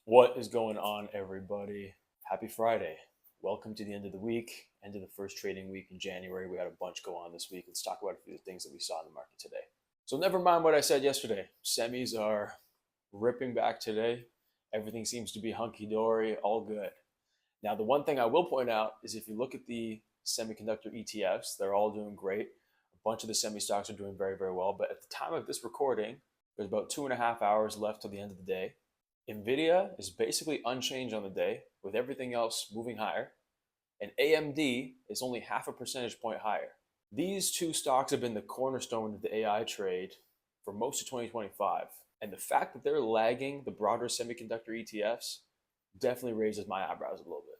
What is going on, everybody? Happy Friday. Welcome to the end of the week, end of the first trading week in January. We had a bunch go on this week. Let's talk about a few things that we saw in the market today. So, never mind what I said yesterday. Semis are ripping back today. Everything seems to be hunky dory, all good. Now, the one thing I will point out is if you look at the semiconductor ETFs, they're all doing great. A bunch of the semi stocks are doing very, very well. But at the time of this recording, there's about 2.5 hours left till the end of the day. Nvidia is basically unchanged on the day, with everything else moving higher, and AMD is only half a percentage point higher. These two stocks have been the cornerstone of the AI trade for most of 2025, and the fact that they're lagging the broader semiconductor ETFs definitely raises my eyebrows a little bit.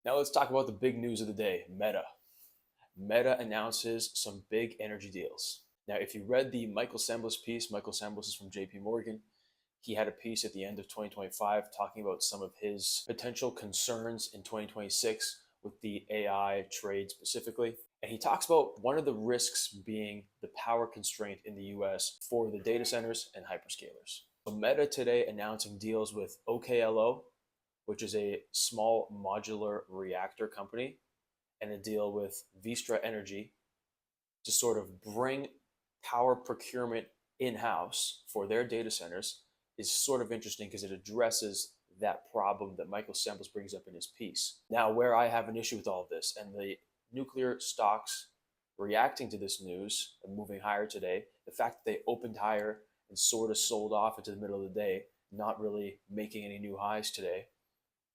Now let's talk about the big news of the day, Meta. Meta announces some big energy deals. Now, if you read the Michael Semblis piece, Michael Semblis is from JP Morgan. He had a piece at the end of 2025 talking about some of his potential concerns in 2026 with the AI trade specifically. And he talks about one of the risks being the power constraint in the US for the data centers and hyperscalers. So Meta today announcing deals with OKLO, which is a small modular reactor company, and a deal with Vistra Energy to sort of bring power procurement in-house for their data centers is sort of interesting because it addresses that problem that Michael Semblis brings up in his piece. Now, where I have an issue with all of this and the nuclear stocks reacting to this news and moving higher today, the fact that they opened higher and sort of sold off into the middle of the day, not really making any new highs today,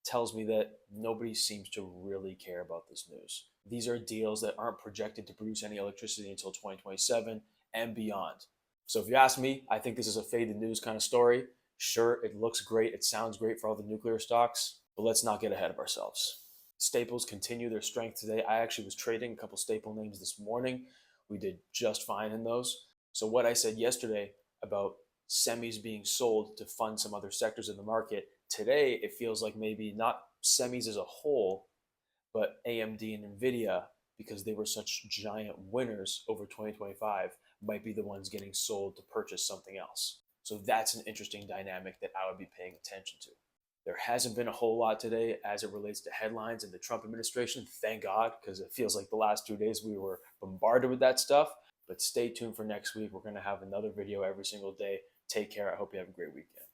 tells me that nobody seems to really care about this news. These are deals that aren't projected to produce any electricity until 2027 and beyond. So if you ask me, I think this is a fade the news kind of story. Sure, it looks great, it sounds great for all the nuclear stocks, but let's not get ahead of ourselves. Staples continue their strength today. I actually was trading a couple staple names this morning. We did just fine in those. So what I said yesterday about semis being sold to fund some other sectors in the market, today it feels like maybe not semis as a whole, but AMD and Nvidia, because they were such giant winners over 2025, might be the ones getting sold to purchase something else. So that's an interesting dynamic that I would be paying attention to. There hasn't been a whole lot today as it relates to headlines and the Trump administration. Thank God, because it feels like the last 2 days we were bombarded with that stuff. But stay tuned for next week. We're going to have another video every single day. Take care. I hope you have a great weekend.